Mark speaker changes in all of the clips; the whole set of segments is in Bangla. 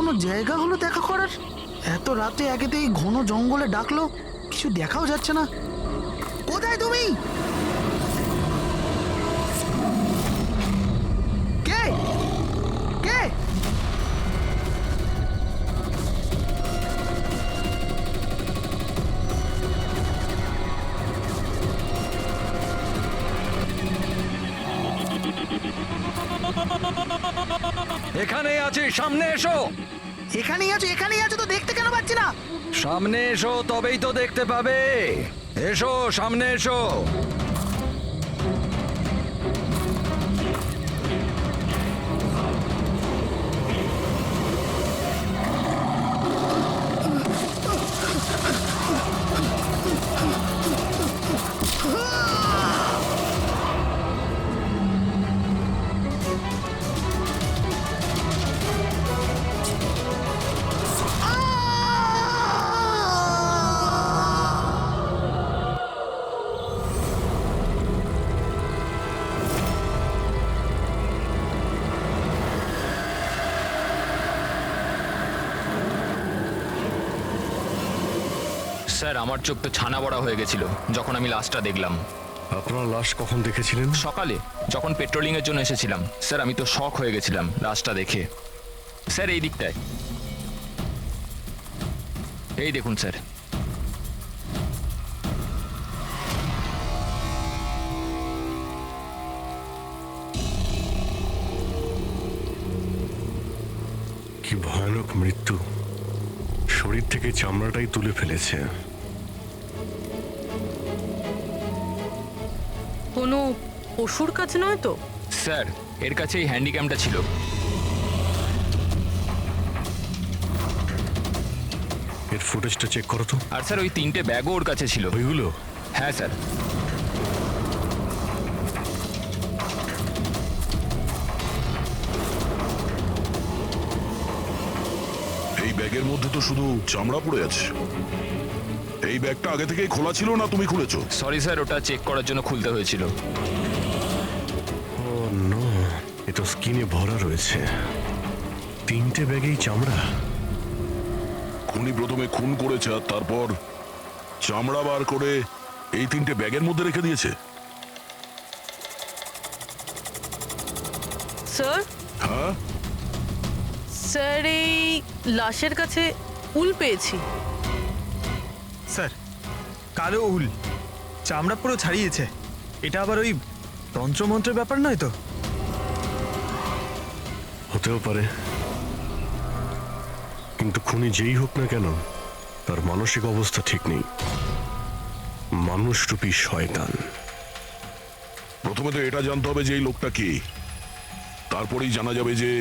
Speaker 1: কোনো জায়গা হলো দেখা করার? এত রাতে একেতেই ঘন জঙ্গলে ডাকলো, কিছু দেখাও যাচ্ছে না। কোথায় তুমি? কে কে?
Speaker 2: এখানেই আছি, সামনে এসো।
Speaker 1: এখানেই আছো তো দেখতে কেন পাচ্ছি না?
Speaker 2: সামনে এসো, তবেই তো দেখতে পাবে। এসো, সামনে এসো।
Speaker 3: স্যার, আমার চোখ তো ছানা বড়া হয়ে গেছিল যখন আমি লাশটা দেখলাম।
Speaker 4: আপনার লাশ কখন দেখেছিলেন?
Speaker 3: সকালে যখন পেট্রোলিং এর জন্য এসেছিলাম স্যার, আমি তো শক হয়ে গেছিলাম লাশটা দেখে। স্যার এই দিকটায়, এই দেখুন স্যার।
Speaker 4: কি ভয়ানক মৃত্যু! শরীর থেকে চামড়াটাই তুলে ফেলেছে।
Speaker 5: কোনো পশুর কাজ নয় তো?
Speaker 3: স্যার, এর কাছে এই হ্যান্ডিক্যামটা ছিল।
Speaker 4: এর ফুটেজটা চেক করো তো।
Speaker 3: আর স্যার ওই 3টে ব্যাগও ওর কাছে ছিল।
Speaker 4: ওইগুলো?
Speaker 3: হ্যাঁ স্যার।
Speaker 6: এই ব্যাগের মধ্যে তো শুধু চামড়া পড়ে আছে। এই ব্যাগটা আগে থেকেই খোলা ছিল না তুমি খুলেছো?
Speaker 3: সরি স্যার, ওটা চেক করার জন্য খুলতে হয়েছিল।
Speaker 4: ও নো, এ তো স্কিনে ভরা রয়েছে। 3টে ব্যাগেই চামড়া।
Speaker 6: খুনি প্রথমে খুন করেছে আর তারপর চামড়া বার করে এই 3টে ব্যাগের মধ্যে রেখে দিয়েছে।
Speaker 5: স্যার,
Speaker 6: হ্যাঁ,
Speaker 5: স্যার এই লাশের কাছে উল পেয়েছি।
Speaker 7: স্যার, কালো উল, চামড়া পুরো ছাড়িয়েছে। এটা আবার ওই তন্ত্রমন্ত্রের ব্যাপার নয় তো?
Speaker 4: হতেও পারে, কিন্তু খুনি যেই হোক না কেন তার মানসিক অবস্থা ঠিক নেই। মানুষরূপী শয়তান।
Speaker 6: প্রথমে তো এটা জানতে হবে যে এই লোকটা কে, তারপরেই জানা যাবে যে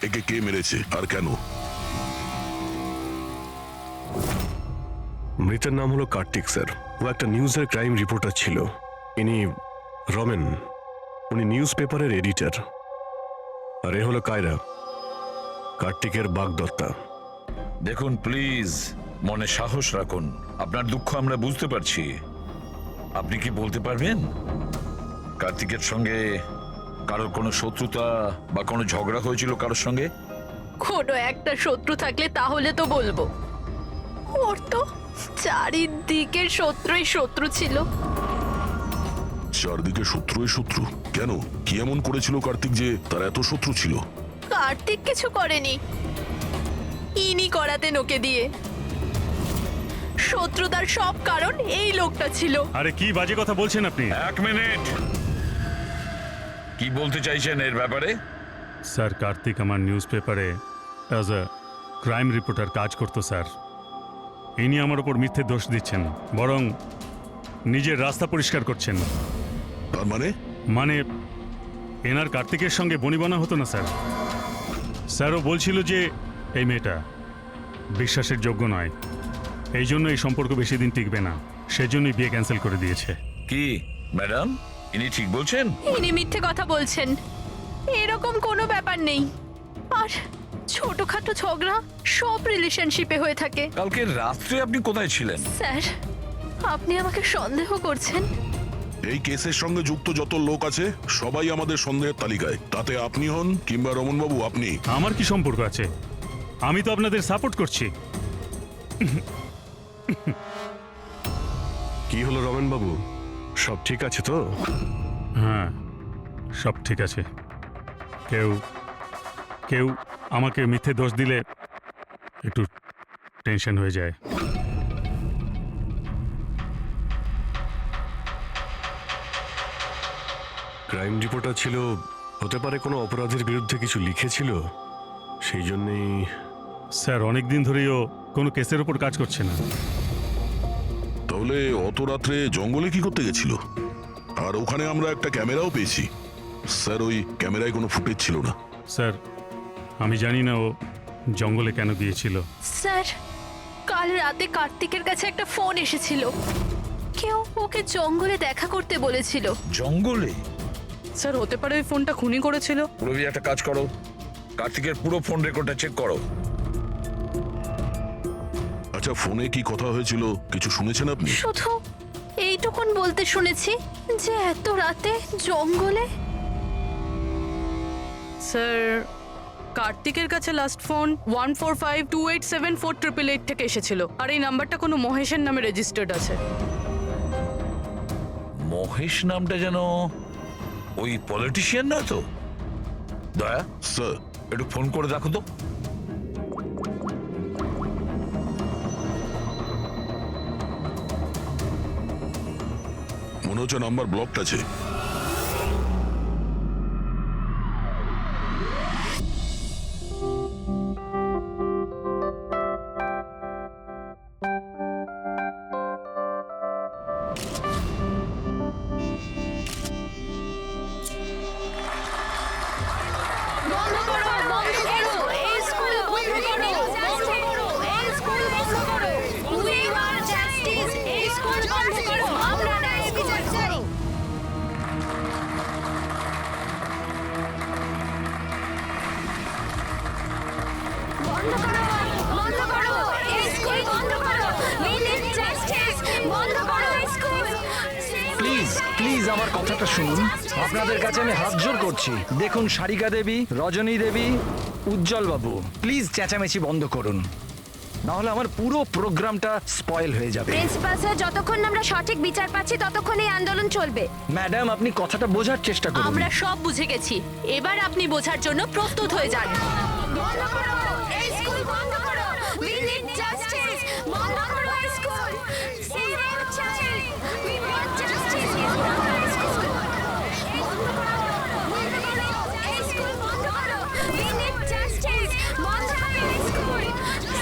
Speaker 6: একে কে মেরেছে আর কেন।
Speaker 4: মৃতের নাম হলো কার্তিক স্যার। ও একটা নিউজের ক্রাইম রিপোর্টার ছিল। ইনি রমেন, উনি নিউজ পেপারের এডিটর। আর এ হলো কায়রা, কার্তিকের বাগদত্তা।
Speaker 8: দেখুন প্লিজ, মনে সাহস রাখুন। আপনার দুঃখ আমরা বুঝতে পারছি। আপনি কি বলতে পারবেন কার্তিকের সঙ্গে কারোর কোনো শত্রুতা বা কোনো ঝগড়া হয়েছিল কারোর সঙ্গে?
Speaker 5: কোনো একটা শত্রু থাকলে তাহলে তো বলবো। ওর তো চারিদিকের শত্রুই শত্রু ছিল।
Speaker 6: চারদিকে শত্রুই শত্রু? কেন, কি এমন করেছিল কার্তিক যে তার এত শত্রু ছিল?
Speaker 5: কার্তিক কিছু করেনি, ইনি করাতেন ওকে দিয়ে। শত্রুতার সব কারণ এই লোকটা ছিল।
Speaker 9: আরে কি বাজে কথা বলছেন আপনি?
Speaker 8: এক মিনিট, কি বলতে চাইছেন এর ব্যাপারে?
Speaker 9: স্যার, কার্তিক আমার নিউজ পেপারে অ্যাজ আ ক্রাইম রিপোর্টার কাজ করতো স্যার। ইনি আমার ওপর মিথ্যে দোষ দিচ্ছেন, বরং নিজের রাস্তা পরিষ্কার করছেন।
Speaker 6: তার মানে?
Speaker 9: মানে এনার কার্তিকের সঙ্গে বনিবনা হতো না স্যার। স্যারও বলছিল যে এই মেয়েটা বিশ্বাসের যোগ্য নয়, এই জন্য এই সম্পর্ক বেশি দিন টিকবে না, সেজন্যই বিয়ে ক্যান্সেল করে দিয়েছে।
Speaker 8: কি ম্যাডাম, ইনি ঠিক বলছেন?
Speaker 5: ইনি মিথ্যে কথা বলছেন, এরকম কোনো ব্যাপার নেই। আর ছোটখাটো ঝগড়া সব রিলেশনশিপে হয়ে থাকে।
Speaker 8: কালকে রাত্রে আপনি কোথায় ছিলেন?
Speaker 5: স্যার, আপনি আমাকে সন্দেহ করছেন?
Speaker 6: এই কেসের সঙ্গে যুক্ত যত লোক আছে সবাই আমাদের সন্দেহের তালিকায়। তাতে আপনি হন কিংবা রমনবাবু আপনি।
Speaker 9: আমার কি সম্পর্ক আছে? আমি তো আপনাদের সাপোর্ট করছি।
Speaker 4: কি হলো রমেন বাবু, সব ঠিক আছে তো?
Speaker 9: হ্যাঁ, সব ঠিক আছে। কেউ কেউ আমাকে মিথ্যে দোষ দিলে একটু টেনশন হয়ে যায়।
Speaker 4: ক্রাইম রিপোর্টার ছিল, হতে পারে কোনো অপরাধের বিরুদ্ধে কিছু লিখেছিল, সেই জন্যেই।
Speaker 9: স্যার, অনেক দিন ধরেই ও কোনো কেসের ওপর কাজ করছে না।
Speaker 6: তাহলে অত রাত্রে জঙ্গলে কি করতে গেছিল? আর ওখানে আমরা একটা ক্যামেরাও পেয়েছি। স্যার, ওই ক্যামেরায় কোনো ফুটেজ ছিল না।
Speaker 9: স্যার, আমি জানি না ও জঙ্গলে কেন গিয়েছিল।
Speaker 5: স্যার, কাল রাতে কার্তিকের কাছে একটা ফোন এসেছিল। কেউ ওকে জঙ্গলে দেখা করতে বলেছিল।
Speaker 8: জঙ্গলে?
Speaker 10: স্যার, হতে পারে ওই ফোনটা খুনি করেছিল।
Speaker 8: রবি, একটা কাজ করো, কার্তিকের পুরো ফোন রেকর্ডটা চেক করো।
Speaker 6: আচ্ছা, ফোনে কি কথা হয়েছিল কিছু শুনেছেন আপনি?
Speaker 5: শুধু এইটুকুন বলতে শুনেছি যে এত রাতে জঙ্গলে।
Speaker 10: স্যার, কার্তিকের কাছে লাস্ট ফোন 1452874888 থেকে এসেছিল, আর এই নাম্বারটা কোনো মহেশের নামে রেজিস্টার্ড আছে।
Speaker 8: মহেশ নামটা যেন ওই পলিটিশিয়ান না তো? দয়া,
Speaker 6: স্যার,
Speaker 8: একটু ফোন করে দেখো তো।
Speaker 6: মনে হচ্ছে নাম্বার ব্লকড আছে।
Speaker 5: বন্ধ করো, বন্ধ করো, এই স্কুল বন্ধ করো, বন্ধ করো, এই স্কুল বন্ধ করো। We want justice, এই স্কুল বন্ধ করো, আমরা ন্যায় বিচার চাই। বন্ধ করো, বন্ধ করো, এই স্কুল বন্ধ করো। We need justice, বন্ধ করো এই স্কুল।
Speaker 2: প্লিজ প্লিজ আমার কথাটা শুনুন। আপনাদের কাছে আমি হাত জোর করছি। দেখুন, সারিকা দেবী, রজনী দেবী, উজ্জ্বল বাবু, প্লিজ চেঁচামেচি বন্ধ করুন, নাহলে আমার পুরো প্রোগ্রামটা স্পয়েল হয়ে যাবে।
Speaker 5: প্রিন্সিপাল স্যার, যতক্ষণ না আমরা সঠিক বিচার পাচ্ছি ততক্ষণ এই আন্দোলন চলবে।
Speaker 2: ম্যাডাম, আপনি কথাটা বোঝার চেষ্টা করুন।
Speaker 5: আমরা সব বুঝে গেছি, এবার আপনি বোঝার জন্য প্রস্তুত হয়ে যান। বন্ধ করো, এই স্কুল বন্ধ করো। We need justice, বন্ধ করো এই school. Save our child, we want justice, বন্ধ করো এই স্কুল। বন্ধ করো, বন্ধ করো, এই স্কুল বন্ধ করো। We need justice, বন্ধ করো এই school.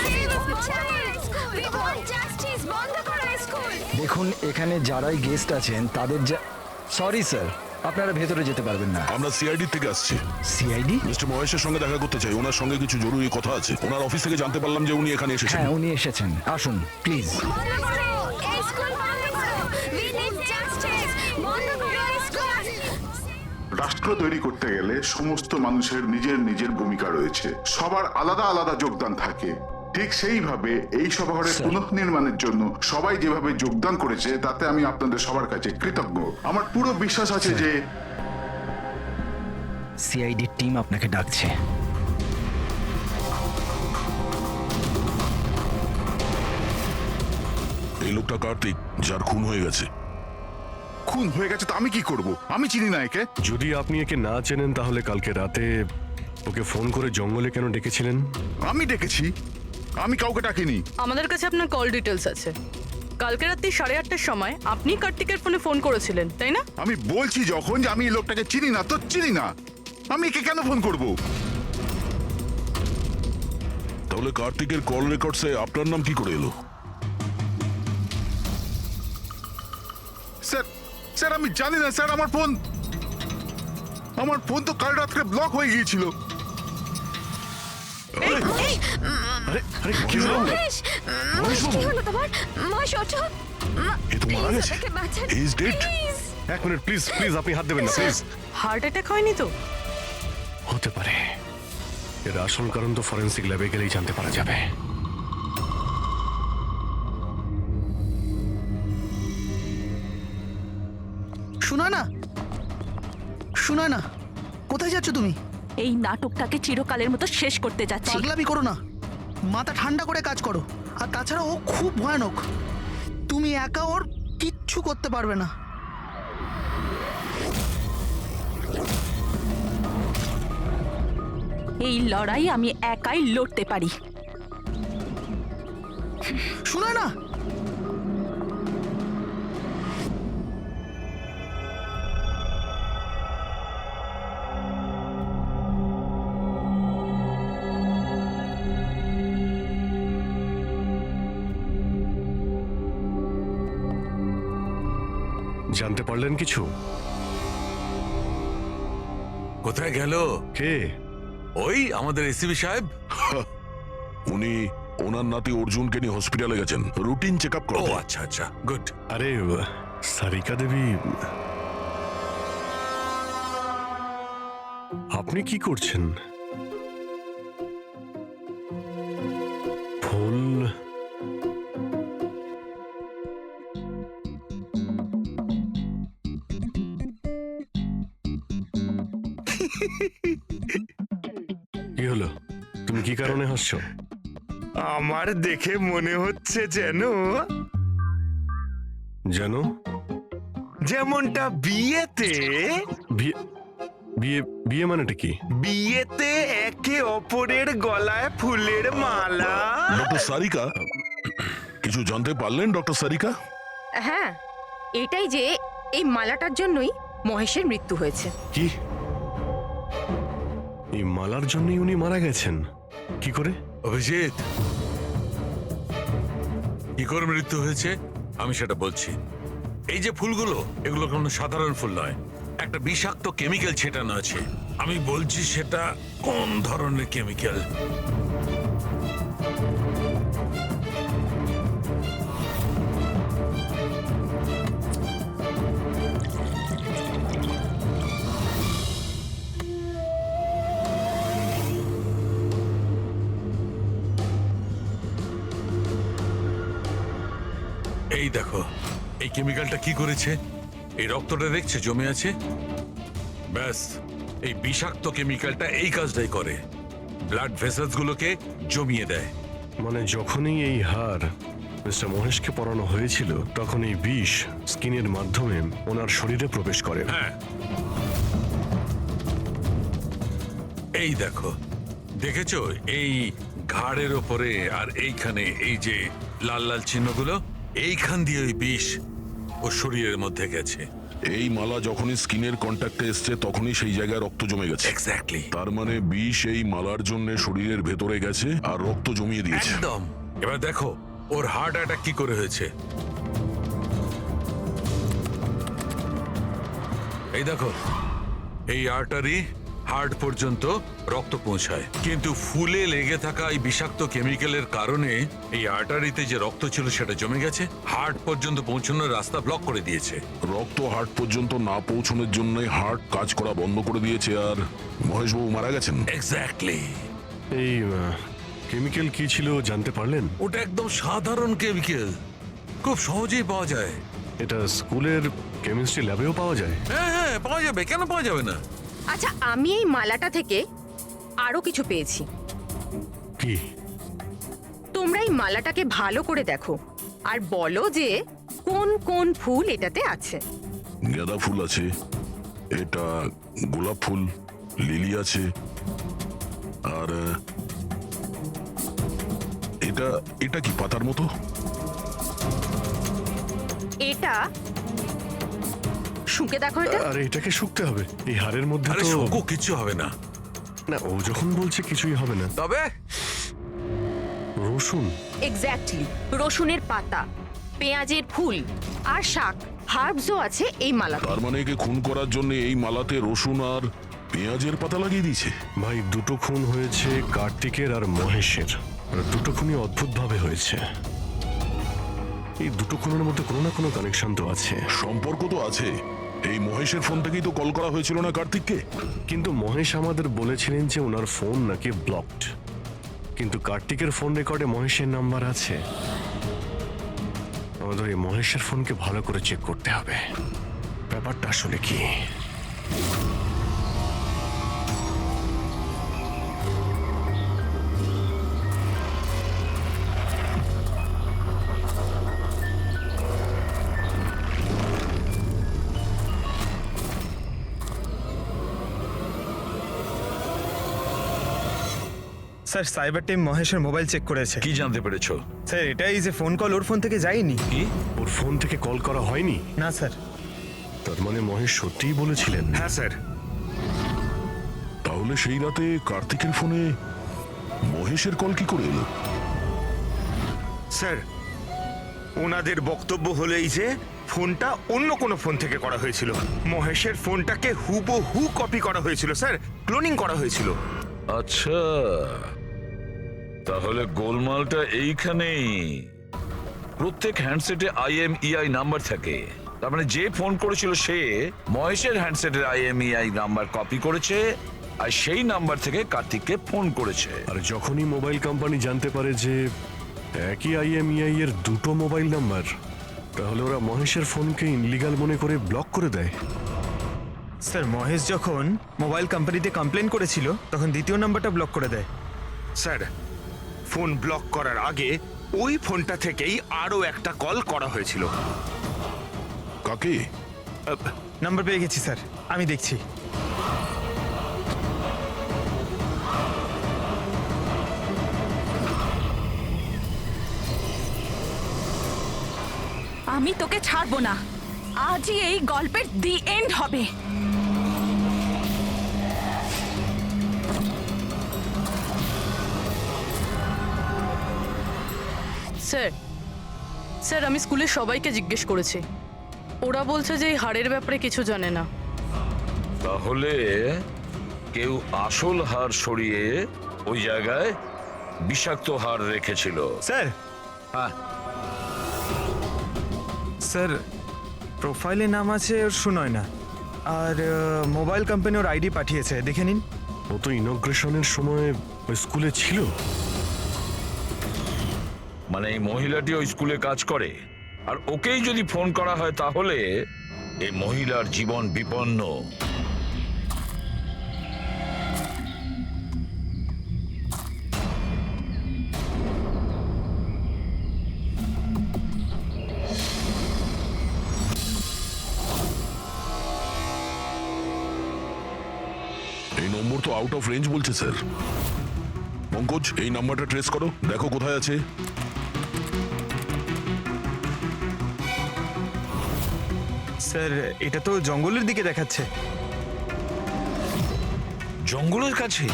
Speaker 5: Save our child, we want justice, বন্ধ করো এই স্কুল।
Speaker 2: দেখুন, এখানে যারাই গেস্ট আছেন তাদের সরি স্যার, আপনারা ভেতরে যেতে পারবেন না।
Speaker 6: আমরা সিআইডি থেকে আসছি।
Speaker 2: সিআইডি?
Speaker 6: মিস্টার মহেশের সঙ্গে দেখা করতে চাই। ওনার সঙ্গে কিছু জরুরি কথা আছে। ওনার অফিস থেকে জানতে পারলাম যে উনি এখানে এসেছেন।
Speaker 2: হ্যাঁ, উনি এসেছেন, আসুন প্লিজ।
Speaker 5: বন্ধ করো, এই স্কুল বন্ধ করো। We need justice, বন্ধ করো এই স্কুল।
Speaker 11: রাষ্ট্র তৈরি করতে গেলে সমস্ত মানুষের নিজের নিজের ভূমিকা রয়েছে, সবার আলাদা আলাদা যোগদান থাকে। ঠিক সেইভাবে এই সভাঘরের পুনঃনির্মাণের জন্য সবাই যেভাবে যোগদান করেছে তাতে আমি আপনাদের সবার কাছে কৃতজ্ঞ। আমার পুরো বিশ্বাস আছে যে
Speaker 2: সিআইডি টিম আপনাকে ডাকছে।
Speaker 6: এই লোকটা কার্তিক, যার খুন হয়ে গেছে।
Speaker 11: খুন হয়ে গেছে তো আমি কি করব? আমি চিনি না একে।
Speaker 4: যদি আপনি একে না চেনেন তাহলে কালকে রাতে ওকে ফোন করে জঙ্গলে কেন ডেকেছিলেন?
Speaker 11: আমি ডেকেছি? আমি কাউকে ডাকিনি।
Speaker 10: আমাদের কাছে আপনার কল ডিটেলস আছে। কালকে রাত্রি 8:30টার সময় আপনি কার্তিকের ফোনে ফোন করেছিলেন, তাই না?
Speaker 11: আমি বলছি যখন যে আমি এই লোকটাকে চিনি না তো চিনি না, আমি একে কেন ফোন করব?
Speaker 6: তাহলে কার্তিকের কল রেকর্ডসে আপনার নাম কি করে এলো?
Speaker 11: স্যার, স্যার আমি জানি না স্যার। আমার ফোন তো কাল রাত্রে ব্লক হয়ে গিয়েছিল।
Speaker 6: কি হলো?
Speaker 5: মহেশ, মহেশ, কি হলো তোমার? মহেশ, ওঠো।
Speaker 6: এ তো মারা গেছে।
Speaker 5: ওকে বাঁচান,
Speaker 6: He is dead.
Speaker 5: please।
Speaker 4: এক মিনিট প্লিজ, প্লিজ আপনি হাত দেবেন না প্লিজ।
Speaker 10: হার্ট অ্যাটাক হয়নি তো?
Speaker 4: হতে পারে, এর আসল কারণ তো ফরেন্সিক ল্যাবে গেলেই জানতে পারা যাবে।
Speaker 1: শোনা না, শোনা না, কোথায় যাচ্ছ তুমি?
Speaker 5: এই নাটকটাকে চিরকালের মতো শেষ করতে যাচ্ছি।
Speaker 1: পাগলামি করো না, মাথা ঠান্ডা করে কাজ করো। আর তাছাড়া ও খুব ভয়ানক, তুমি একা ওর কিচ্ছু করতে পারবে না।
Speaker 5: এই লড়াই আমি একাই লড়তে পারি।
Speaker 1: শুনো না,
Speaker 4: জানতে পারলেন কিছু?
Speaker 8: কোথায় গেল?
Speaker 4: কে?
Speaker 8: ওই আমাদের এসিবি সাহেব।
Speaker 6: উনি ওনার নাতি অর্জুনকে নিয়ে হসপিটালে গেছেন রুটিন চেক আপ
Speaker 8: ও
Speaker 6: করতে।
Speaker 8: আচ্ছা আচ্ছা, গুড।
Speaker 4: আরে সারিকা দেবী, আপনি কি করছেন? ফুল কি হলো? তুমি কি কারণে হাসছো?
Speaker 7: আমার দেখে মনে হচ্ছে যেন
Speaker 4: যেন
Speaker 7: যেমনটা বিয়েতে
Speaker 4: বিয়ে বিয়ে বিয়ে মানেটা কি?
Speaker 7: বিয়েতে একে অপরের গলায় ফুলের মালা।
Speaker 6: ডক্টর সারিকা, কিছু জানতে পারলেন ডক্টর সারিকা?
Speaker 5: হ্যাঁ, এটাই যে এই মালাটার জন্যই মহেশের মৃত্যু হয়েছে।
Speaker 4: কি? এই মালার জন্যই উনি মারা গেছেন? কি করে?
Speaker 8: অভিজিৎ, কি করে মৃত্যু হয়েছে আমি সেটা বলছি। এই যে ফুলগুলো, এগুলো কোনো সাধারণ ফুল নয়, একটা বিষাক্ত কেমিক্যাল ছেটানো আছে। আমি বলছি সেটা কোন ধরনের কেমিক্যাল। এই দেখো, এই কেমিক্যালটা কি করেছে, এই রক্তটা দেখছে জমে আছে, ব্যাস এই বিষাক্ত কেমিক্যালটা এই কাজটাই করে, ব্লাড ভেসেলস গুলোকে জমিয়ে দেয়।
Speaker 4: মানে যখনই এই হার মিস্টার মহেশকে পরানো হয়েছিল, তখন এই বিষ স্কিনের মাধ্যমে ওনার শরীরে প্রবেশ করে।
Speaker 8: হ্যাঁ, এই দেখো, দেখেছো এই ঘাড়ের ওপরে আর এইখানে এই যে লাল লাল চিহ্নগুলো, এইখান দিয়ে ওই বিষ ও শরীরের মধ্যে গেছে।
Speaker 6: এই মালা যখনই স্কিনের কন্ট্যাক্টে এসছে তখনই সেই জায়গায় রক্ত জমে গেছে।
Speaker 8: এক্স্যাক্টলি।
Speaker 6: তার মানে বিষ এই মালার জন্য শরীরের ভেতরে গেছে আর রক্ত জমিয়ে দিয়েছে।
Speaker 8: একদম। এবার দেখো ওর হার্ট অ্যাটাক কি করে হয়েছে। এই দেখো, এই আর্টারি হার্ট পর্যন্ত রক্ত পৌঁছায়, কিন্তু ফুলে লেগে থাকা এই বিষাক্ত কেমিক্যালের কারণে এই আর্টারিতে যে রক্ত ছিল সেটা জমে গেছে, হার্ট পর্যন্ত পৌঁছানোর রাস্তা ব্লক করে দিয়েছে।
Speaker 6: রক্ত হার্ট পর্যন্ত না পৌঁছানোর জন্য হার্ট কাজ করা বন্ধ করে দিয়েছে আর মহেশবাবু মারা গেছেন।
Speaker 8: এক্স্যাক্টলি।
Speaker 4: এই কেমিক্যাল কি ছিল জানতে পারলেন?
Speaker 8: ওটা একদম সাধারণ কেমিক্যাল, খুব সহজেই পাওয়া যায়।
Speaker 4: এটা স্কুলের কেমিস্ট্রি ল্যাবেও পাওয়া যায়?
Speaker 8: হ্যাঁ হ্যাঁ, পাওয়া যাবে, কেন পাওয়া যাবে না।
Speaker 5: আচ্ছা, আমি এই মালাটা থেকে আরো কিছু পেয়েছি।
Speaker 4: কি?
Speaker 5: তোমরা এই মালাটাকে ভালো করে দেখো আর বলো যে কোন কোন ফুল এটাতে আছে।
Speaker 6: গাঁদা ফুল আছে, এটা গোলাপ ফুল, লিলি আছে, আর এটা এটা কি পাতার মতো?
Speaker 5: এটা শুকে দেখো এটা।
Speaker 4: আরে এটাকে শুকতে হবে? এই হাড়ের মধ্যে
Speaker 8: আরে
Speaker 4: তো
Speaker 8: শোকো, কিছু হবে না।
Speaker 4: না, ও যখন বলছে কিছুই হবে না।
Speaker 8: তবে
Speaker 4: রসুন?
Speaker 5: এক্স্যাক্টলি, রসুনের পাতা, পেঁয়াজের ফুল আর শাক, হার্বসও আছে এই মালাতে।
Speaker 6: তার মানে একে খুন করার জন্য এই মালাতে রসুন আর পেঁয়াজের পাতা লাগিয়ে দিয়েছে।
Speaker 4: ভাই, দুটো খুন হয়েছে কার্তিকের আর মহেশের, আর দুটো খুনই অদ্ভুতভাবে হয়েছে। এই দুটো খুনের মধ্যে কোনো না কোনো কানেকশন তো আছে।
Speaker 6: সম্পর্ক তো আছে। এই মহেশের ফোন থেকেই তো কল করা হয়েছিল না কার্তিককে।
Speaker 4: কিন্তু মহেশ আমাদের বলেছিলেন যে ওনার ফোন নাকি ব্লকড, কিন্তু কার্তিকের ফোন রেকর্ডে মহেশের নাম্বার আছে। আমাদের এই মহেশের ফোনকে ভালো করে চেক করতে হবে, ব্যাপারটা আসলে কি।
Speaker 7: স্যার সাইবার টিম মহেশের মোবাইল চেক করেছে।
Speaker 8: কি জানতে পেরেছো?
Speaker 7: স্যার এটাই যে ফোন কল ওর ফোন থেকে যায়নি।
Speaker 8: কি?
Speaker 4: ওর ফোন থেকে কল করা হয়নি?
Speaker 7: না স্যার।
Speaker 4: তার মানে মহেশ সত্যিই বলেছিলেন?
Speaker 7: হ্যাঁ স্যার।
Speaker 6: তাহলে সেই রাতে কার্তিকের ফোনে মহেশের কল কি করে এলো?
Speaker 12: স্যার ওনাদের বক্তব্য হলো এই যে ফোনটা অন্য কোনো ফোন থেকে করা হয়েছিল। মহেশের ফোনটাকে হুবহু কপি করা হয়েছিল স্যার, ক্লোনিং করা হয়েছিল।
Speaker 8: আচ্ছা, তাহলে গোলমালটা এইখানেই। প্রত্যেক হ্যান্ডসেটে IMEI নাম্বার থাকে, তার মানে যে ফোন করেছিল সে মহেশের হ্যান্ডসেটের IMEI নাম্বার কপি করেছে আর সেই নাম্বার থেকে কার্তিককে ফোন করেছে।
Speaker 4: আর যখনই মোবাইল কোম্পানি জানতে পারে যে একই IMEI এর দুটো মোবাইল নাম্বার, তাহলে ওরা মহেশের ফোনকে ইনলিগাল মনে করে ব্লক করে দেয়।
Speaker 7: স্যার মহেশ যখন মোবাইল কোম্পানিতে কমপ্লেন করেছিল তখন দ্বিতীয় নাম্বারটা ব্লক করে দেয়।
Speaker 12: স্যার ফোন ব্লক করার আগে ওই ফোনটা থেকেই আরো একটা কল করা হয়েছিল।
Speaker 6: কাকে?
Speaker 7: নাম্বার পেয়ে গেছি স্যার, আমি দেখছি।
Speaker 5: আমি তোকে ছাড়বো না, আজই এই গল্পের দি এন্ড হবে।
Speaker 10: স্যার স্যার আমি স্কুলের সবাইকে জিজ্ঞেস করেছি, ওরা বলছে যে এই হাড়ের ব্যাপারে কিছু জানে না।
Speaker 8: তাহলে কেউ আসল হার সরিয়ে ওই জায়গায় বিষাক্ত হার রেখেছিল।
Speaker 7: স্যার
Speaker 8: হ্যাঁ,
Speaker 7: স্যার প্রোফাইলে নাম আছে ওর সুনয় না, আর মোবাইল কোম্পানি ওর আইডি পাঠিয়েছে, দেখে নিন।
Speaker 4: ও তো ইনগ্রেশনের সময় ওই স্কুলে ছিল।
Speaker 8: মানে এই মহিলাটি ওই স্কুলে কাজ করে, আর ওকেই যদি ফোন করা হয় তাহলে এই মহিলার জীবন বিপন্ন।
Speaker 6: এই নম্বর তো আউট অফ রেঞ্জ বলছে স্যার। পঙ্কজ, এই নাম্বারটা ট্রেস করো, দেখো কোথায় আছে।
Speaker 7: স্যার এটা তো জঙ্গলের দিকে দেখাচ্ছে।
Speaker 8: জঙ্গলের কাছে?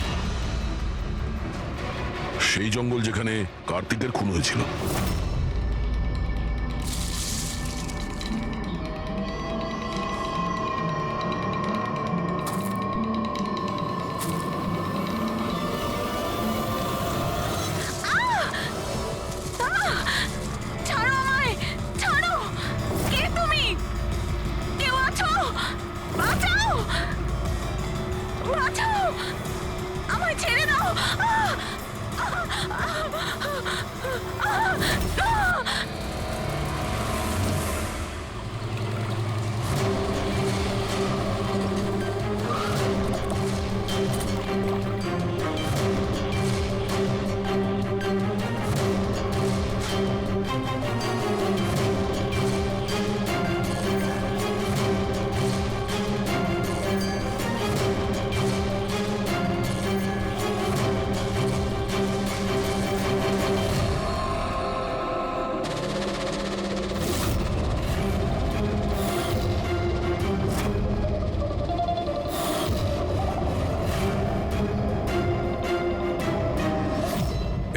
Speaker 6: সেই জঙ্গল যেখানে কার্তিকের খুন হয়েছিল।
Speaker 5: ছাড়ো আমায়, ছাড়ো! কে তুমি? কেউ আছো? বাঁচাও! বাঁচাও! আমায় ছেড়ে দাও!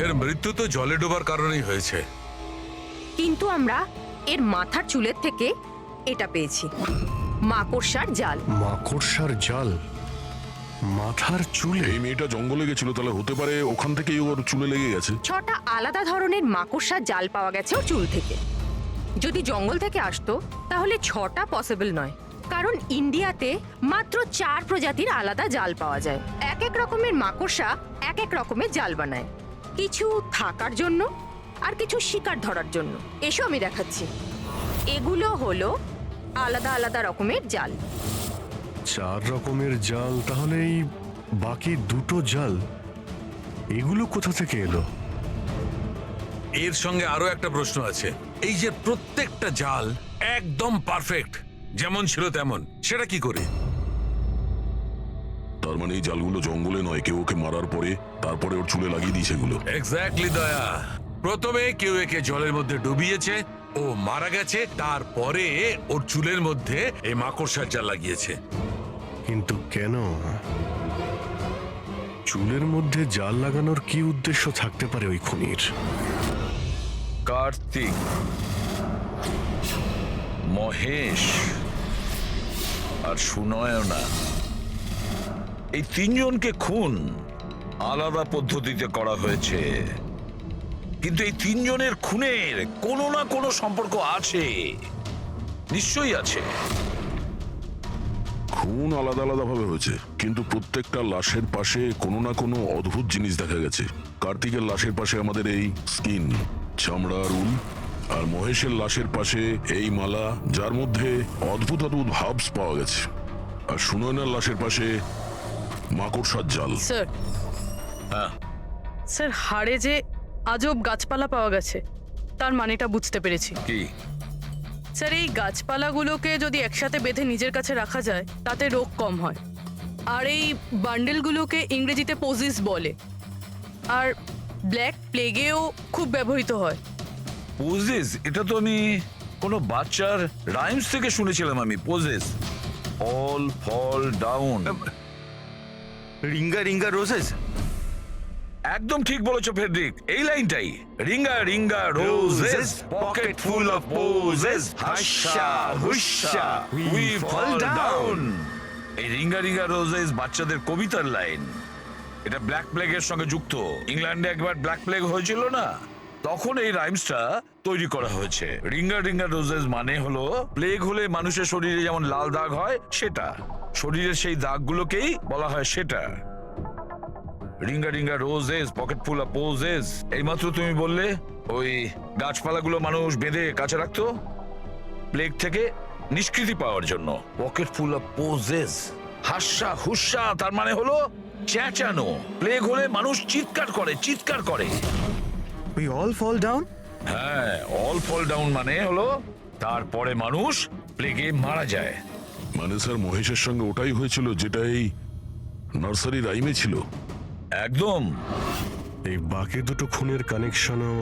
Speaker 13: এর মৃত্যু তো জলে ডোবার কারণেই হয়েছে।
Speaker 5: কিন্তু আমরা এর মাথার চুলের থেকে এটা পেয়েছি, মাকড়সার জাল।
Speaker 4: মাকড়সার জাল? মাথার চুলে?
Speaker 6: এই মেয়েটা জঙ্গলে গেছিল, তাহলে হতে পারে ওখান থেকেই ওর চুলে লেগে গেছে।
Speaker 5: 6টা আলাদা ধরনের মাকড়সার জাল পাওয়া গেছে ওর চুল থেকে। যদি জঙ্গল থেকে আসতো তাহলে 6টা পসিবল নয়, কারণ ইন্ডিয়াতে মাত্র 4 প্রজাতির আলাদা জাল পাওয়া যায়। এক এক রকমের মাকড়সা এক এক রকমের জাল বানায়, কিছু থাকার জন্য আর কিছু শিকার ধরার জন্য। এসো আমি দেখাচ্ছি। এগুলো হলো আলাদা আলাদা রকমের জাল।
Speaker 4: 4 রকমের জাল? তাহলে এই বাকি দুটো জাল এগুলো কোথা থেকে এলো?
Speaker 13: এর সঙ্গে আরো একটা প্রশ্ন আছে, এই যে প্রত্যেকটা জাল একদম পারফেক্ট, যেমন ছিল তেমন, সেটা কি করে?
Speaker 6: তার মানে এই জালগুলো জঙ্গলে নয়, কেউ ওকে মারার পরে তারপরে ওর চুলে লাগিয়ে দিয়েছে এগুলো।
Speaker 13: এক্স্যাক্টলি দয়া। প্রথমে কেউ একে জলের মধ্যে ডুবিয়েছে, ও মারা গেছে, তারপরে ওর চুলের মধ্যে এই মাকড়সার জাল লাগিয়েছে।
Speaker 4: কিন্তু কেন? চুলের মধ্যে জাল লাগানোর কি উদ্দেশ্য থাকতে পারে ওই খুনির?
Speaker 8: কার্তিক, মহেশ আর সুনয়না, এই তিনজনকে খুন আলাদা পদ্ধতিতে করা হয়েছে, কিন্তু এই তিনজনের খুনের কোনো না কোনো সম্পর্ক আছে, নিশ্চয়ই আছে।
Speaker 6: খুন আলাদা আলাদা ভাবে হয়েছে, কিন্তু প্রত্যেকটা লাশের পাশে কোনো না কোনো অদ্ভুত জিনিস দেখা গেছে। কার্তিকের লাশের পাশে আমাদের এই স্কিন, চামড়ার উল, আর মহেশের লাশের পাশে এই মালা, যার মধ্যে অদ্ভুত অদ্ভুত হার্বস পাওয়া গেছে, আর সুনয়নার লাশের পাশে মাকড়সার জাল।
Speaker 10: স্যার,
Speaker 8: হ্যাঁ,
Speaker 10: স্যার হাড়ে যে আজব গাছপালা পাওয়া গেছে তার মানেটা বুঝতে পেরেছি।
Speaker 8: কি?
Speaker 10: স্যার, এই গাছপালাগুলোকে যদি একসাথে বেঁধে নিজের কাছে রাখা যায় তাতে রোগ কম হয়। আর এই বান্ডেলগুলোকে ইংরেজিতে পোজিস বলে, আর ব্ল্যাক প্লেগেও খুব ব্যবহৃত হয়।
Speaker 8: পোজেস, এটা তো আমি কোনো বাচ্চার রাইমস থেকে শুনেছিলাম। আমি posies, all fall down.
Speaker 12: Ringa ringa roses.
Speaker 8: একদম ঠিক বলেছো ফেডরিক, এই লাইনটাই। Ringa ringa roses, pocket full of posies, husha husha we fall down. এই রিঙ্গা রিঙ্গা রোজেস বাচ্চাদের কবিতার লাইন। এটা ব্ল্যাক প্লেগের সঙ্গে যুক্ত। ইংল্যান্ডে একবার ব্ল্যাক প্লেগ হয়েছিল না, তখন এই রাইমসটা তৈরি করা হয়েছে। রিঙ্গা রিঙ্গা রোজেস মানে হলো প্লেগ হলে মানুষের শরীরে যেমন লাল দাগ হয় সেটা, শরীরের সেই দাগগুলোকেই বলা হয় সেটা। Ringa ringa roses, pocket full of poses. এইমাত্র তুমি বললে ওই গাছপালাগুলো মানুষ বেঁধে কাছে রাখতো প্লেগ থেকে নিষ্কৃতি পাওয়ার জন্য। পকেট ফুল অফ পোজেস, হাস্যা হুস্যা, তার মানে হলো চেঁচানো। প্লেগ হলে মানুষ চিৎকার করে, চিৎকার করে।
Speaker 7: We all fall down?
Speaker 8: হ্যাঁ, অল ফল ডাউন মানে হলো তারপরে মানুষ প্লেগে মারা যায়।
Speaker 6: মানে স্যার মহেশের সঙ্গে ওটাই হয়েছিল যেটা এই নার্সারি রাইমে ছিল।
Speaker 8: একদম।
Speaker 4: এই বাকি দুটো খুনের কানেকশনও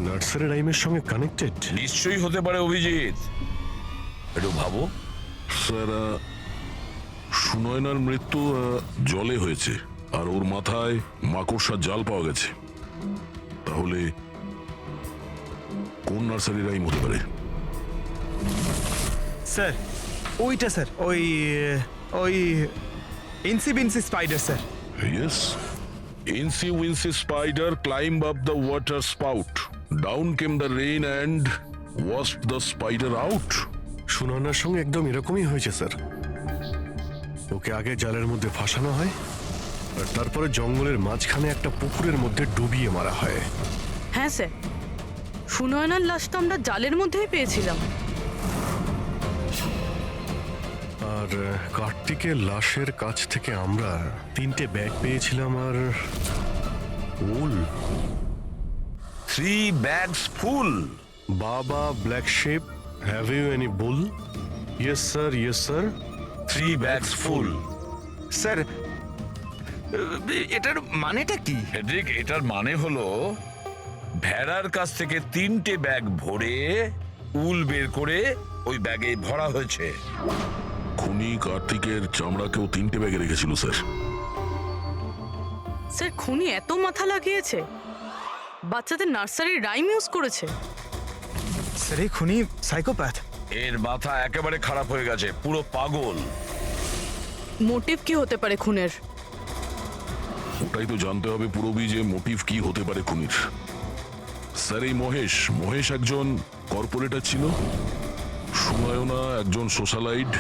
Speaker 4: নার্সারি রাইমের সঙ্গে কানেক্টেড?
Speaker 8: নিশ্চয়ই হতে পারে অভিজিৎ, একটু ভাবো।
Speaker 6: স্যার, সুনয়নার মৃত্যু জলে হয়েছে, আর ওর মাথায় মাকড়সার জাল পাওয়া গেছে। তাহলে কোন নার্সারি রাইম হতে পারে?
Speaker 7: স্যার ওইটা, স্যার ওই ওই incy wincy spider sir.
Speaker 6: Yes. Incy Wincy Spider climbed up the water spout. Down came the rain and washed the spider out.
Speaker 4: সুনয়নার সঙ্গে একদম এরকমই হয়েছে স্যার। ওকে আগে জালের মধ্যে ফাঁসানো হয়, আর তারপরে জঙ্গলের মাঝখানে একটা পুকুরের মধ্যে ডুবিয়ে মারা হয়।
Speaker 10: হ্যাঁ স্যার, সুনয়নার লাশ তো আমরা জালের মধ্যেই পেয়েছিলাম।
Speaker 4: আর কার্তিকের লাশের কাছ থেকে আমরা 3টে ব্যাগ পেয়েছিলাম, আর wool.
Speaker 8: 3 bags full.
Speaker 4: Baa baa black sheep, have you any wool? Yes sir, yes sir.
Speaker 8: 3 bags full.
Speaker 12: Sir, এটার মানেটা কি?
Speaker 8: ফেডরিক, এটার মানে হলো ভেড়ার কাছ থেকে 3টে ব্যাগ ভরে উল বের করে ওই ব্যাগে ভরা হয়েছে।
Speaker 6: খুনি কার্তিকের চামড়াকেও 3টে ব্যাগে রেখেছিল স্যার।
Speaker 10: স্যার, খুনি এত মাথা লাগিয়েছে, বাচ্চাদের নার্সারি রাইম ইউজ করেছে।
Speaker 7: স্যার এই খুনি সাইকোপ্যাথ।
Speaker 8: এর মাথা একেবারে খারাপ হয়ে গেছে, পুরো পাগল।
Speaker 10: মোটিভ কি হতে পারে খুনের?
Speaker 6: ওটাই তো জানতে হবে পুরোবি, যে মোটিভ কি হতে পারে খুনির। স্যার, এই মহেশ একজন কর্পোরেটর ছিল, সুনয়না একজন সোশ্যালাইট,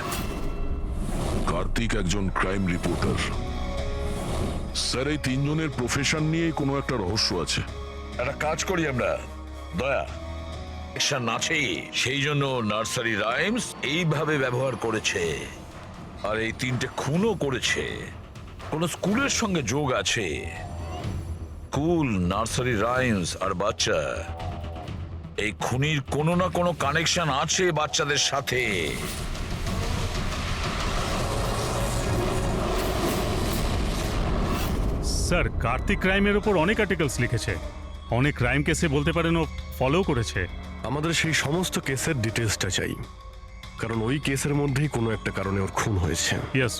Speaker 6: কার্তিক একজন ক্রাইম রিপোর্টার। স্যার, এই তিনজনের প্রফেশন নিয়ে কোনো একটা রহস্য আছে।
Speaker 8: একটা কাজ করি আমরা, দয়া অ্যাকশন আছে, সেই জন্য নার্সারি রাইমস এইভাবে ব্যবহার করেছে। আর এই 3টে খুনও করেছে, কোন স্কুলের সঙ্গে যোগ আছে। স্কুল, নার্সারি রাইমস আর বাচ্চা, এই খুনির কোনো না কোনো কানেকশন আছে বাচ্চাদের সাথে।
Speaker 9: স্যার কার্তিক ক্রাইমের ওপর অনেক আর্টিকেলস লিখেছে, অনেক ক্রাইম কেসে বলতে পারেন ও ফলো করেছে।
Speaker 4: আমাদের সেই সমস্ত কেসের ডিটেলসটা চাই, কারণ ওই কেসের মধ্যেই কোনো একটা কারণে ওর খুন হয়েছে।
Speaker 9: ইয়েস,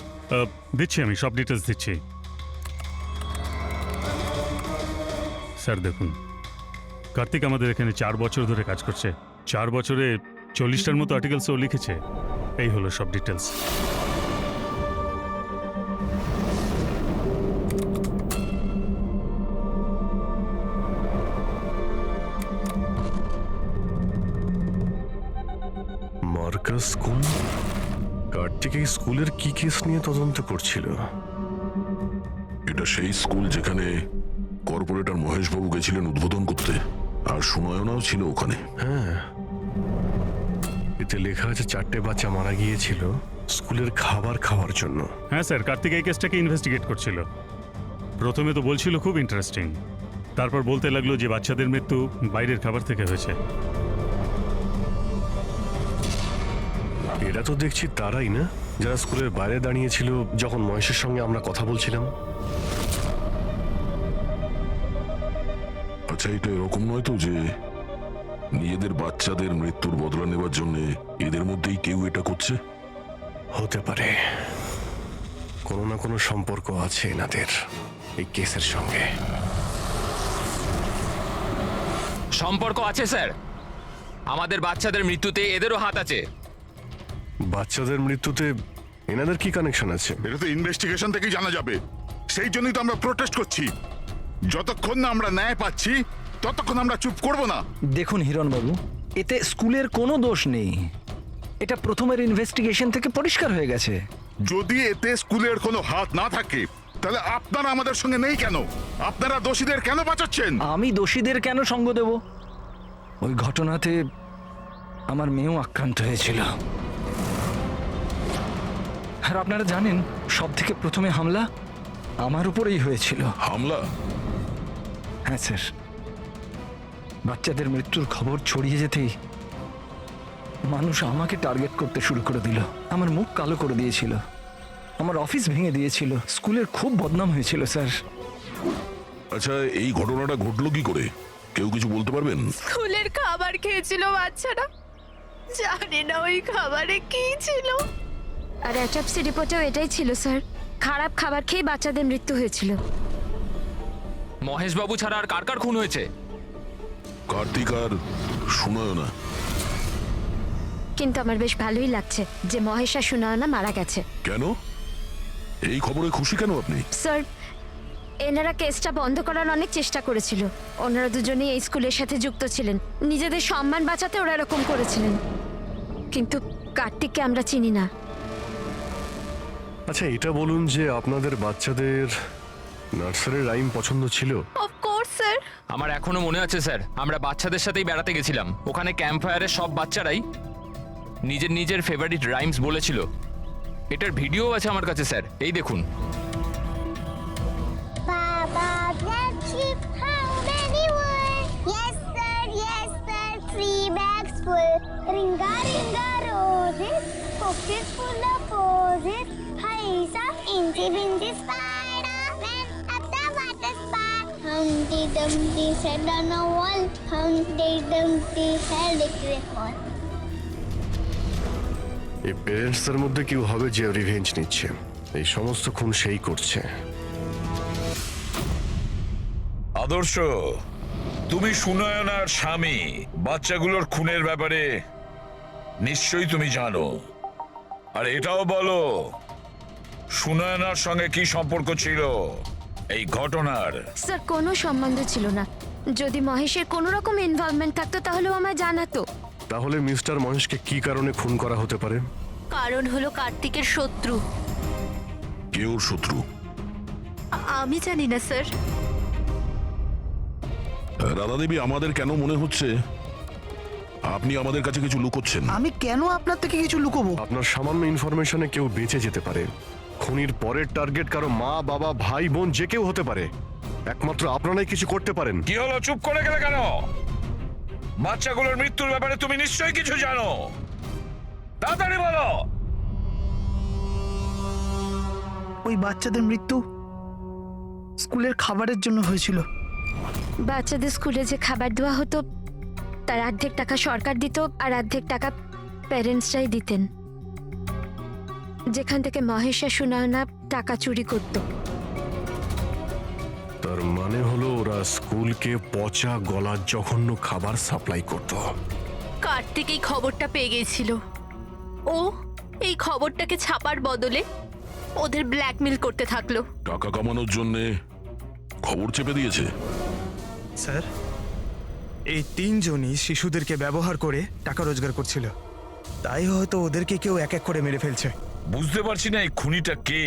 Speaker 9: দিচ্ছি, আমি সব ডিটেলস দিচ্ছি। স্যার দেখুন, কার্তিক আমাদের এখানে 4 বছর ধরে কাজ করছে। 4 বছরে 40টার মতো আর্টিকেলস ও লিখেছে। এই হলো সব ডিটেলস।
Speaker 4: মার্কাস স্কুল, কার্তিক এই স্কুলের কি কেস নিয়ে তদন্ত করছিল?
Speaker 6: এটা সেই স্কুল যেখানে কর্পোরেটর মহেশবাবু গেছিলেন উদ্বোধন করতে, আর সুনয়নাও ছিল ওখানে।
Speaker 4: হ্যাঁ, এতে লেখা আছে 4টে বাচ্চা মারা গিয়েছিল স্কুলের খাবার খাওয়ার জন্য।
Speaker 9: হ্যাঁ স্যার, কার্তিক এই কেসটাকে ইনভেস্টিগেট করছিল। প্রথমে তো বলছিল খুব ইন্টারেস্টিং, তারপর বলতে লাগলো যে বাচ্চাদের মৃত্যু বাইরের খাবার থেকে হয়েছে।
Speaker 4: এরা তো দেখছি তারাই না যারা স্কুলের বাইরে দাঁড়িয়েছিল যখন মহেশের সঙ্গে আমরা কথা বলছিলাম।
Speaker 6: আচ্ছা, এটা এরকম নয় তো যে নিজেদের বাচ্চাদের মৃত্যুর বদলা নেবার জন্য এদের মধ্যেই কেউ এটা করছে?
Speaker 4: হতে পারে কোনো না কোনো সম্পর্ক আছে এনাদের এই কেসের সঙ্গে।
Speaker 3: সম্পর্ক আছে স্যার, আমাদের বাচ্চাদের মৃত্যুতে এদেরও হাত আছে।
Speaker 4: বাচ্চাদের মৃত্যুতে এনাদের কি কানেকশন আছে?
Speaker 11: এটা তো ইনভেস্টিগেশন থেকেই জানা যাবে। সেই জন্যই তো আমরা প্রোটেস্ট করছি। যতক্ষণ না আমরা ন্যায় পাচ্ছি ততক্ষণ আমরা চুপ করব না।
Speaker 2: দেখুন হিরণবাবু, এতে স্কুলের কোনো দোষ নেই। এটা প্রথমের ইনভেস্টিগেশন থেকে পরিষ্কার হয়ে গেছে।
Speaker 11: যদি এতে স্কুলের কোনো হাত না থাকে তাহলে আপনারা আমাদের সঙ্গে নেই কেন? আপনারা দোষীদের কেন বাঁচাচ্ছেন?
Speaker 2: আমি দোষীদের কেন সঙ্গ দেব? ওই ঘটনাতে আমার মেয়েও আক্রান্ত হয়েছিল। আর আপনারা জানেন, সব থেকে প্রথমে হামলা আমার উপরেই হয়েছিল।
Speaker 6: হামলা?
Speaker 2: হ্যাঁ স্যার, বাচ্চাদের মৃত্যুর খবর ছড়িয়ে যেতেই মানুষ আমাকে টার্গেট করতে শুরু করে দিল। আমার মুখ কালো করে দিয়েছিল, আমার অফিস ভেঙে দিয়েছিল, স্কুলের খুব বদনাম হয়েছিল স্যার।
Speaker 6: আচ্ছা, এই ঘটনাটা ঘটলো কি করে? কেউ কিছু বলতে পারবেন?
Speaker 5: স্কুলের খাবার খেয়েছিল বাচ্চারা, জানি না ওই খাবারে কি ছিল।
Speaker 14: আর অ্যাটপসি রিপোর্টেও এটাই ছিল স্যার, খারাপ খাবার খেয়ে বাচ্চাদের মৃত্যু হয়েছিল।
Speaker 3: মহেশবাবু ছাড়া আর কার কার খুন হয়েছে?
Speaker 6: কার্তিক আর সুনয়না।
Speaker 14: কিন্তু আমার বেশ ভালোই লাগছে যে মহেশ আর সুনয়না মারা গেছে।
Speaker 6: কেন? এই খবরে খুশি কেন আপনি?
Speaker 14: স্যার, এনারা কেসটা বন্ধ করার অনেক চেষ্টা করেছিল। ওনারা দুজনেই এই স্কুলের সাথে যুক্ত ছিলেন, নিজেদের সম্মান বাঁচাতে ওরা এরকম করেছিলেন। কিন্তু কার্তিককে আমরা চিনি না।
Speaker 4: আচ্ছা, এটা বলুন যে আপনাদের বাচ্চাদের নার্সারি রাইম পছন্দ ছিল?
Speaker 5: Of course sir.
Speaker 3: আমার এখনো মনে আছে স্যার, আমরা বাচ্চাদের সাথেই বেড়াতে গেছিলাম। ওখানে ক্যাম্প ফায়ারে সব বাচ্চারাই নিজের নিজের ফেভারিট রাইমস বলেছিল। এটার ভিডিও আছে আমার কাছে স্যার, এই দেখুন।
Speaker 15: Baba, black sheep, how many were? Yes sir, 3 bags full. Ringa ringa roses, pockets full of posies. Haisa, incy wincy spider, went up the water spout. Humpty Dumpty sat on a wall, Humpty Dumpty held a great wall.
Speaker 4: এই প্যারেন্টসদের মধ্যে কেউ হবে যে রিভেঞ্জ নিচ্ছে। এই সমস্ত খুন সেই করছে।
Speaker 8: আদর্শ, তুমি সুনয়নার স্বামী, বাচ্চাগুলোর খুনের ব্যাপারে নিশ্চয়ই তুমি জানো। আর এটাও বলো, সুনয়নার সঙ্গে কি সম্পর্ক ছিল এই ঘটনার?
Speaker 14: স্যার, কোনো সম্বন্ধ ছিল না। যদি মহেশের কোনো রকম ইনভলভমেন্ট থাকতো তাহলেও আমায় জানাতো।
Speaker 4: তাহলে মিস্টার মহেশকে কি কারণে খুন করা হতে পারে?
Speaker 5: কারণ হলো কার্তিকের শত্রু।
Speaker 6: কে ওর শত্রু?
Speaker 5: আমি জানি না স্যার।
Speaker 6: রাধা দেবী, আমাদের কেন মনে হচ্ছে আপনি আমাদের কাছে কিছু লুকোচ্ছেন?
Speaker 1: আমি কেন আপনার থেকে কিছু লুকোবো?
Speaker 4: আপনার সামান্য ইনফরমেশনে কেউ বেঁচে যেতে পারে। খুনির পরের টার্গেট কারো মা, বাবা, ভাই, বোন যে কেউ হতে পারে। একমাত্র আপনারাই কিছু করতে পারেন।
Speaker 8: কি হলো, চুপ করে গেলে কেন? বাচ্চাগুলোর মৃত্যুর ব্যাপারে তুমি নিশ্চয়ই কিছু জানো, তাড়াতাড়ি বলো।
Speaker 1: ওই বাচ্চাদের মৃত্যু স্কুলের খাবারের জন্য হয়েছিল।
Speaker 14: বাচ্চাদের স্কুলে যে খাবার দেওয়া হতো তার অর্ধেক টাকা সরকার দিত আর অর্ধেক টাকা প্যারেন্টসরাই দিতেন, যেখান থেকে মহেশ আর সুনয়না টাকা চুরি করত।
Speaker 4: তার মানে হলো ওরা স্কুলকে পচা গলা জঘন্য খাবার সাপ্লাই করত।
Speaker 5: কার্তিক এই খবরটা পেয়ে গেছিল। ও এই খবরটাকে ছাপার বদলে ওদের ব্ল্যাকমেল করতে থাকলো।
Speaker 6: টাকা কামানোর জন্য খবর চেপে দিয়েছে।
Speaker 7: স্যার, এই তিনজনই শিশুদেরকে ব্যবহার করে টাকা রোজগার করছিল, তাই হয়তো ওদেরকে কেউ এক এক করে মেরে ফেলছে।
Speaker 8: বুঝতে পারছি না এই খুনিটা কে,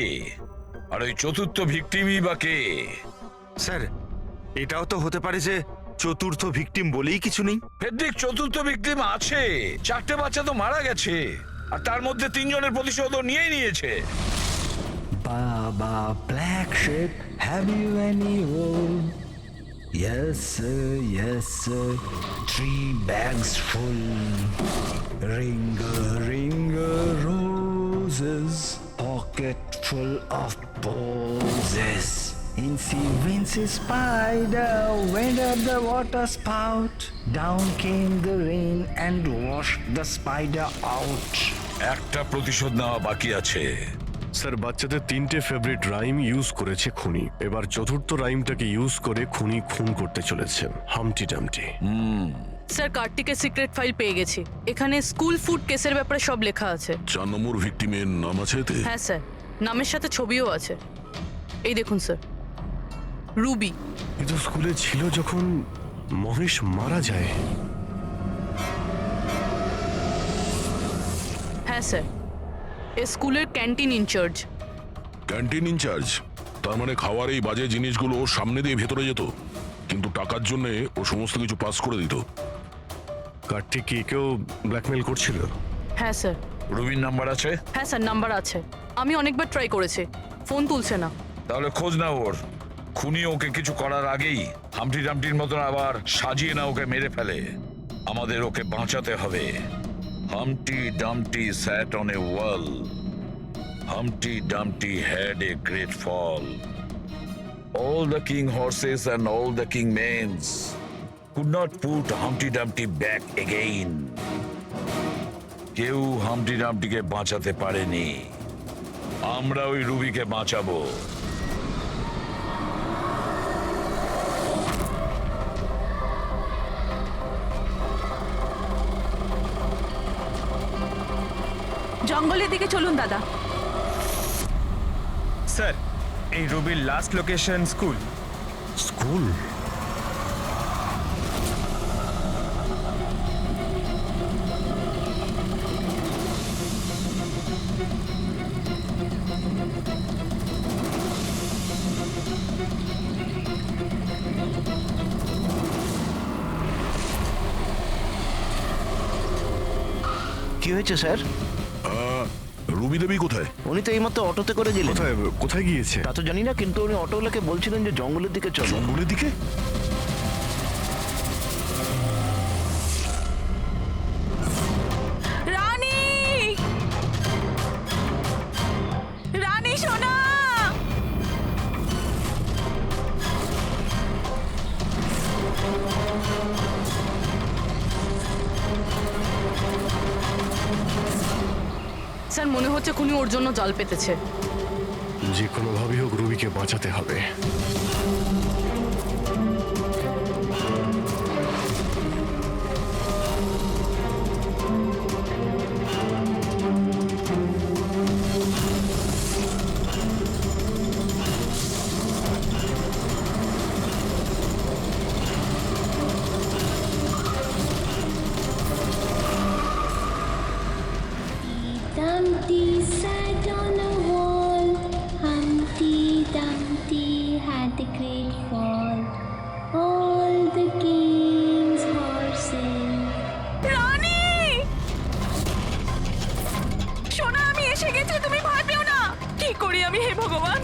Speaker 8: আর ওই চতুর্থ ভিকটিমই বা কে।
Speaker 12: স্যার, এটাও তো হতে পারে যে চতুর্থ ভিকটিম বলেই কিছু নেই।
Speaker 8: ফেডরিক, চতুর্থ ভিকটিম আছে। 4টে বাচ্চা তো মারা গেছে, আর তার মধ্যে 3 জনের প্রতিশোধও নিয়েই নিয়েছে।
Speaker 2: Baba Black Sheep, have you any wool? Yes sir, 3 bags full. Ringer roses, pocket full of posies. Incy Wincy Spider went up the water spout. Down came the rain and washed the spider out.
Speaker 8: একটা প্রতিশোধ নেওয়া বাকি আছে।
Speaker 4: স্যার, বাচ্চাদের 3টে ফেভারিট রাইম ইউজ করেছে খুনি, এবার চতুর্থ রাইমটাকে ইউজ করে খুনি খুন করতে চলেছেন, হামটি ডামটি।
Speaker 10: স্যার, কার্তিকের সিক্রেট ফাইল পেয়ে গেছি। এখানে স্কুল ফুড কেসের ব্যাপারে সব লেখা আছে।
Speaker 6: 4 নম্বর ভিকটিমের নাম আছে এতে?
Speaker 10: হ্যাঁ স্যার, নামের সাথে ছবিও আছে। এই দেখুন স্যার, রুবি।
Speaker 4: কিন্তু স্কুলে ছিল যখন মহেশ মারা যায়।
Speaker 10: হ্যাঁ স্যার, এ স্কুলের ক্যান্টিন ইনচার্জ।
Speaker 6: Canteen in charge? তার মানে খাওয়ার এই বাজে জিনিসগুলো ওর সামনে দিয়ে ভেতরে যেত, কিন্তু টাকার জন্য ও সমস্ত কিছু পাস করে দিত।
Speaker 4: কার্তিক কি কেউ ব্ল্যাকমেল করছিল?
Speaker 10: হ্যাঁ স্যার।
Speaker 8: রুবির নাম্বার আছে?
Speaker 10: হ্যাঁ স্যার, নাম্বার আছে। আমি অনেকবার ট্রাই করেছি, ফোন তুলছে না।
Speaker 8: তাহলে খোঁজ না ওর। খুনি ওকে কিছু করার আগেই হামটি ডামটির মতন আবার সাজিয়ে না ওকে মেরে ফেলে। আমাদের ওকে বাঁচাতে হবে। Humpty Dumpty sat on a wall. Humpty Dumpty had a great fall. All the king horses and all the king mains could not put Humpty Dumpty back again. কেউ হামটি ডামটিকে বাঁচাতে পারেনি। আমরা ওই রুবিকে বাঁচাবো।
Speaker 10: জঙ্গলের দিকে চলুন দাদা।
Speaker 7: স্যার, এই রবির লাস্ট লোকেশন স্কুল।
Speaker 4: স্কুল?
Speaker 1: কি হয়েছে স্যার?
Speaker 6: রুবি দেবী কোথায়?
Speaker 1: উনি তো এইমাত্র অটোতে করে গেলেন।
Speaker 4: কোথায় গিয়েছে
Speaker 1: তা তো জানি না, কিন্তু উনি অটোওয়ালাকে বলছিলেন যে জঙ্গলের দিকে চলো।
Speaker 4: জঙ্গলের দিকে?
Speaker 10: রানী, রানী সোনা। স্যার, মনে হচ্ছে খুনি ওর জন্য জাল পেতেছে।
Speaker 4: যে কোনোভাবেই হোক রুবিকে বাঁচাতে হবে।
Speaker 15: Dumpty sat on a wall. Humpty Dumpty had a great fall. All the king's horses.
Speaker 10: রানী সোনা, আমি এসে গেছি, তুমি ভয় পেও না। কি করি আমি, হে ভগবান।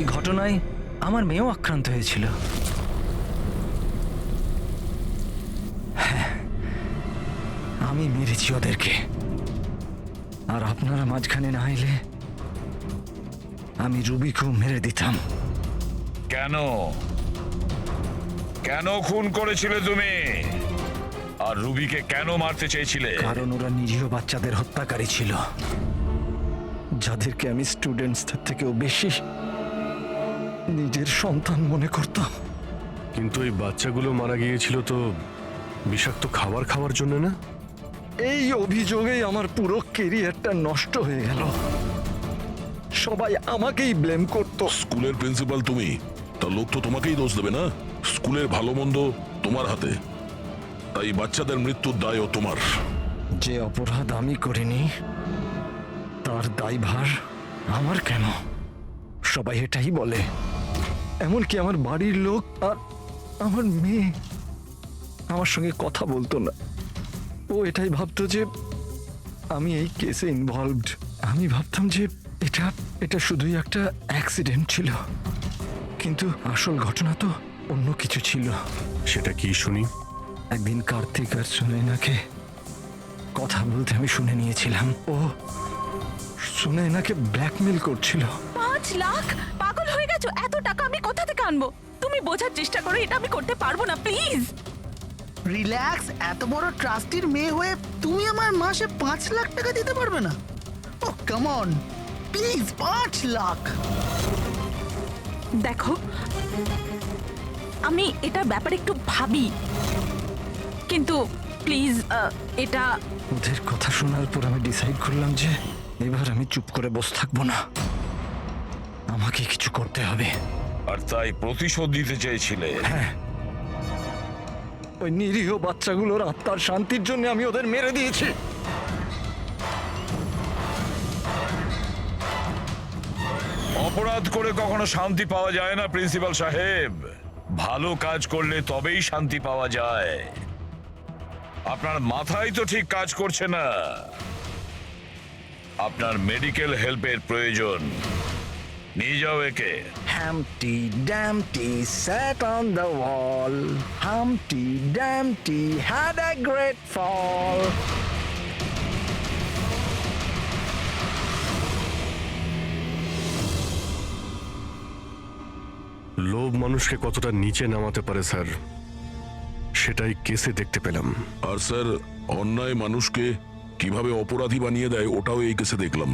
Speaker 2: ওই ঘটনায় আমার মেয়েও আক্রান্ত হয়েছিল। হ্যাঁ, আমি মেরেছি ওদেরকে। আর আপনারা মাঝখানে না এলে আমি রুবিকেও মেরে দিতাম।
Speaker 8: কেন কেন খুন করেছিলে তুমি? আর রুবিকে কেন মারতে চেয়েছিলে?
Speaker 2: কারণ ওরা নিরীহ বাচ্চাদের হত্যাকারী ছিল, যাদেরকে আমি স্টুডেন্টসদের থেকেও বেশি নিজের সন্তান মনে করতাম।
Speaker 4: কিন্তু এই বাচ্চাগুলো মারা গিয়েছিল তো বিষাক্ত খাবার খাওয়ার জন্য না?
Speaker 2: এই অভিযোগেই আমার পুরো কেরিয়ারটা নষ্ট হয়ে গেল। সবাই আমাকেই ব্লেম করতো।
Speaker 6: স্কুলের প্রিন্সিপাল তুমি, তা লোক তো তোমাকেই দোষ দেবে না? স্কুলের ভালো মন্দ তোমার হাতে, তাই বাচ্চাদের মৃত্যুর দায়ও তোমার।
Speaker 2: যে অপরাধ আমি করিনি তার দায়ভার আমার কেন? সবাই এটাই বলে, এমনকি আমার বাড়ির লোক। আর আমার মেয়ে আমার সঙ্গে কথা বলতো না। ও এটাই ভাবতো যে আমি এই কেসে ইনভলভড। আমি ভাবতাম যে এটা শুধুই একটা অ্যাক্সিডেন্ট ছিল, কিন্তু আসল ঘটনা তো অন্য কিছু ছিল।
Speaker 4: সেটা কি শুনি?
Speaker 2: একদিন কার্তিক আর সুনয়নাকে কথা বলতে আমি শুনে নিয়েছিলাম। ও সুনয়নাকে ব্ল্যাকমেল করছিল।
Speaker 5: 5 লাখ? পাগল হয়ে গেছো? এত টাকা আমি কোথা থেকে আনবো? তুমি বোঝার চেষ্টা করো, এটা আমি করতে পারবো না, প্লিজ।
Speaker 1: রিল্যাক্স। এত বড় ট্রাস্টির মেয়ে হয়ে তুমি আমার মাসে 5 লাখ টাকা দিতে পারবে না? ও কাম অন, প্লিজ 5 লাখ।
Speaker 5: দেখো, আমি এটার ব্যাপারে একটু ভাবি, কিন্তু প্লিজ এটা।
Speaker 2: ওদের কথা শোনার পর আমি ডিসাইড করলাম যে এবার আমি চুপ করে বসে থাকবো না, আমাকে কিছু করতে হবে।
Speaker 8: আর তাই প্রতিশোধ দিতে চেয়েছিলে?
Speaker 2: হ্যাঁ, ওই নিরীহ বাচ্চাগুলোর আত্মার শান্তির জন্য আমি ওদের মেরে দিয়েছি।
Speaker 8: অপরাধ করে কখনো শান্তি পাওয়া যায় না প্রিন্সিপাল সাহেব। ভালো কাজ করলে তবেই শান্তি পাওয়া যায়। আপনার মাথায় তো ঠিক কাজ করছে না। আপনার মেডিকেল হেল্পের প্রয়োজন। নিয়ে যাও একে।
Speaker 2: Humpty Dumpty sat on the wall. Humpty Dumpty had a great fall.
Speaker 4: লোভ মানুষকে কতটা নিচে নামাতে পারে স্যার, সেটাই কেসে দেখতে পেলাম।
Speaker 6: আর স্যার, অন্যায় মানুষকে কিভাবে অপরাধী বানিয়ে দেয় ওটাও এই কেসে দেখলাম।